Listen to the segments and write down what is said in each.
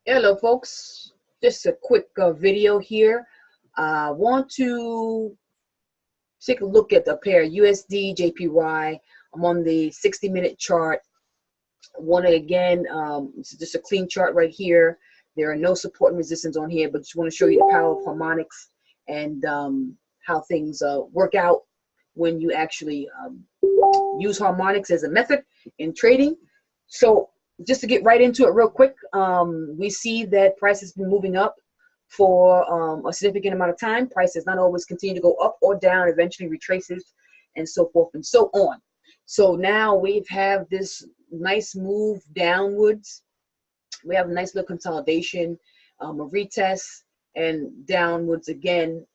Hello, folks. Just a quick video here. I want to take a look at the pair USDJPY. I'm on the 60-minute chart. I want to again, it's just a clean chart right here. There are no support and resistance on here, but just want to show you the power of harmonics and how things work out when you actually use harmonics as a method in trading. So just to get right into it real quick, we see that price has been moving up for a significant amount of time. Price does not always continue to go up or down, eventually retraces and so forth and so on. So now we have this nice move downwards. We have a nice little consolidation, a retest, and downwards again,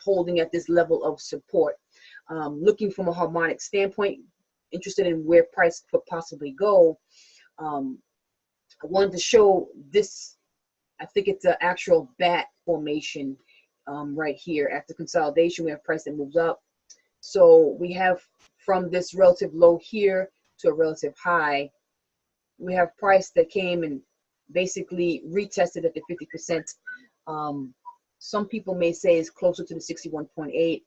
holding at this level of support. Looking from a harmonic standpoint, interested in where price could possibly go. I wanted to show this. I think it's an actual bat formation right here. After consolidation, we have price that moves up. So we have from this relative low here to a relative high, we have price that came and basically retested at the 50%. Some people may say it's closer to the 61.8.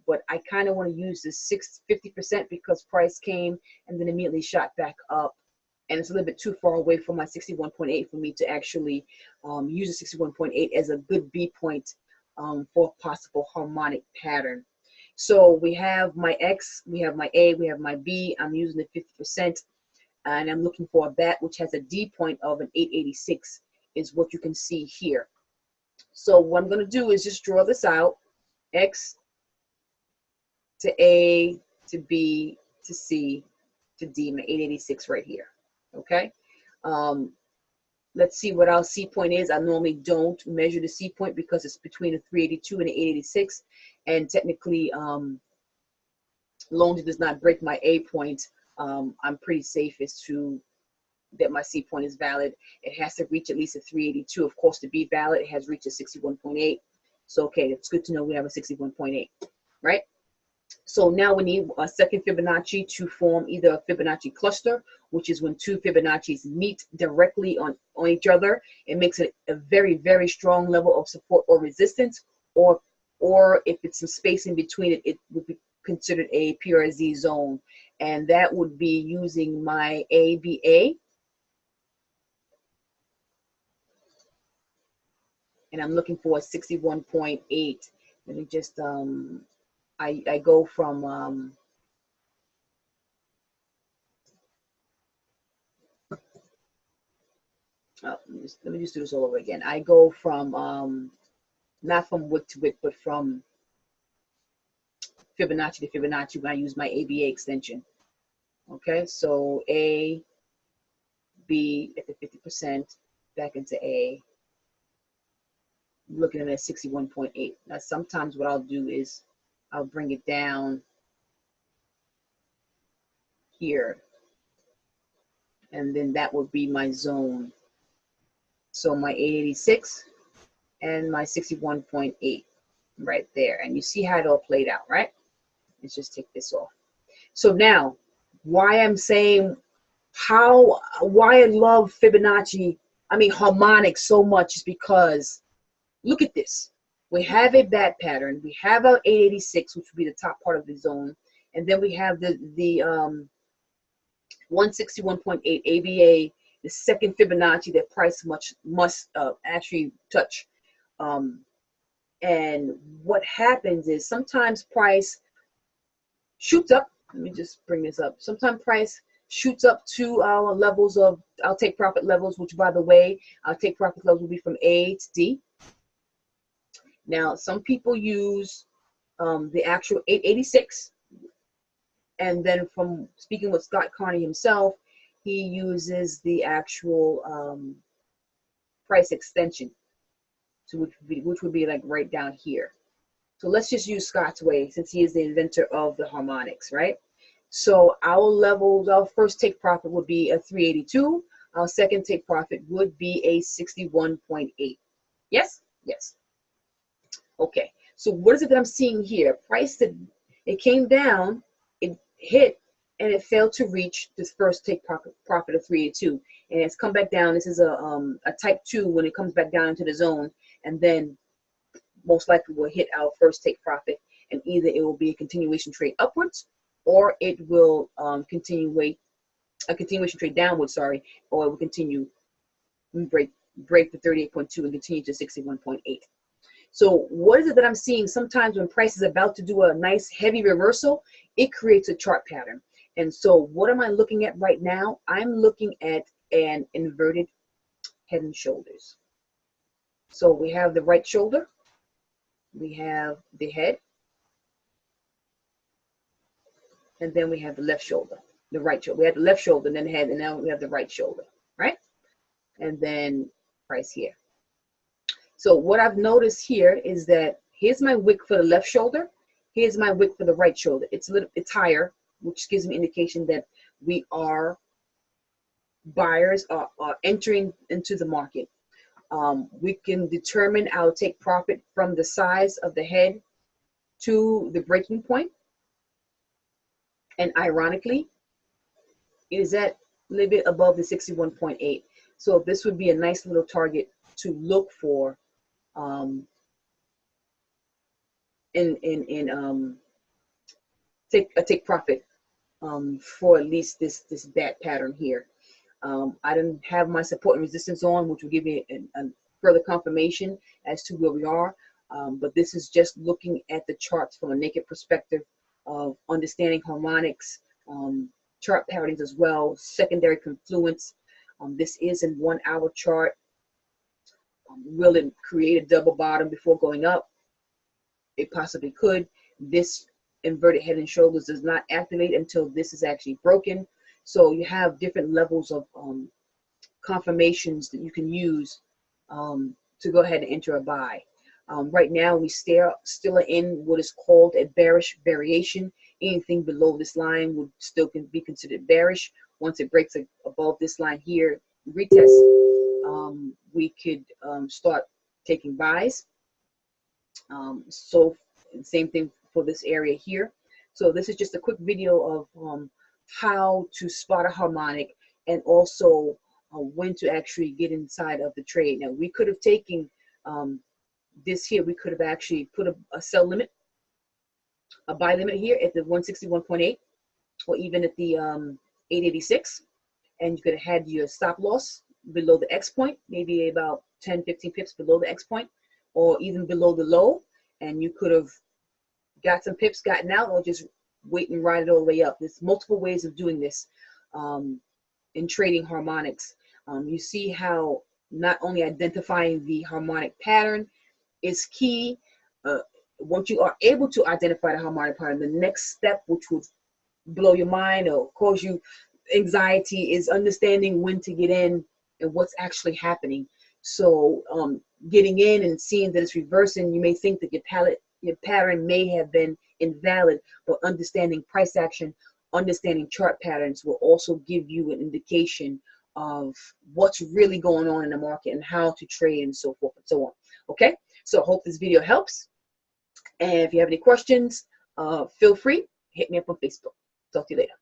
But I kind of want to use this 50% because price came and then immediately shot back up, and it's a little bit too far away from my 61.8 for me to actually use the 61.8 as a good B point for a possible harmonic pattern. So we have my X, we have my A, we have my B. I'm using the 50%, and I'm looking for a bat which has a D point of an 886 is what you can see here. So what I'm going to do is just draw this out. X to A, to B, to C, to D, my 886 right here, okay? Let's see what our C point is. I normally don't measure the C point because it's between a 382 and an 886, and technically, long as it does not break my A point, I'm pretty safe as to that my C point is valid. It has to reach at least a 382. Of course, to be valid, it has reached a 61.8. So, okay, it's good to know we have a 61.8, right? So now we need a second Fibonacci to form either a Fibonacci cluster, which is when two Fibonaccis meet directly on each other. It makes it a very, very strong level of support or resistance, or if it's some space in between it, it would be considered a PRZ zone. And that would be using my ABA. And I'm looking for a 61.8. Let me just, I go from, let me just do this all over again. I go from, not from wick to wick, but from Fibonacci to Fibonacci when I use my ABA extension. Okay, so A, B at the 50%, back into A. I'm looking at 61.8. Now, sometimes what I'll do is I'll bring it down here, and then that would be my zone. So my 886 and my 61.8 right there. And you see how it all played out, right? Let's just take this off. So now, why I'm saying why I love Fibonacci, I mean harmonics so much, is because look at this. We have a bat pattern. We have our 886, which would be the top part of the zone. And then we have the 161.8 ABA, the second Fibonacci that price must actually touch. And what happens is sometimes price shoots up. Let me just bring this up. Sometimes price shoots up to our levels of, I'll take profit levels, which by the way, I'll take profit levels will be from A to D. Now, some people use the actual 886. And then from speaking with Scott Carney himself, he uses the actual price extension, so which would be like right down here. So let's just use Scott's way since he is the inventor of the harmonics, right? So our levels, our first take profit would be a 382. Our second take profit would be a 61.8. Yes? Yes. Okay. So what is it that I'm seeing here? Price that it came down, it hit, and it failed to reach this first take profit of 382, and it's come back down. This is a type 2 when it comes back down into the zone, and then most likely will hit our first take profit, and either it will be a continuation trade upwards, or it will continuation trade downwards, sorry, or it will continue break the 38.2 and continue to 61.8. So what is it that I'm seeing? Sometimes when price is about to do a nice heavy reversal, it creates a chart pattern. And so what am I looking at right now? I'm looking at an inverted head and shoulders. So we have the right shoulder, we have the head, and then we have the left shoulder, the right shoulder. We have the left shoulder, and then the head, and now we have the right shoulder, right? And then price here. So what I've noticed here is that here's my wick for the left shoulder. Here's my wick for the right shoulder. It's higher, which gives me indication that we are buyers are entering into the market. We can determine our take profit from the size of the head to the breaking point. And ironically, it is at a little bit above the 61.8. So this would be a nice little target to look for take profit for at least this bat pattern here. I didn't have my support and resistance on, which will give me a further confirmation as to where we are. But this is just looking at the charts from a naked perspective of understanding harmonics, chart patterns as well, secondary confluence. This is in 1 hour chart. Will it create a double bottom before going up? It possibly could. This inverted head and shoulders does not activate until this is actually broken. So you have different levels of confirmations that you can use to go ahead and enter a buy. Right now we still are in what is called a bearish variation. Anything below this line would still be considered bearish. Once it breaks above this line here, retest, we could start taking buys. So same thing for this area here. So this is just a quick video of how to spot a harmonic, and also when to actually get inside of the trade. Now we could have taken this here, we could have actually put a sell limit, a buy limit here at the 161.8, or even at the 886, and you could have had your stop loss below the X point, maybe about 10-15 pips below the X point, or even below the low, and you could have got some pips, gotten out, or just wait and ride it all the way up. There's multiple ways of doing this in trading harmonics. You see how not only identifying the harmonic pattern is key. Once you are able to identify the harmonic pattern, the next step, which would blow your mind or cause you anxiety, is understanding when to get in and what's actually happening. So getting in and seeing that it's reversing, you may think that your pattern may have been invalid, but understanding price action, understanding chart patterns will also give you an indication of what's really going on in the market and how to trade and so forth and so on. Okay, so I hope this video helps. And if you have any questions, feel free, hit me up on Facebook. Talk to you later.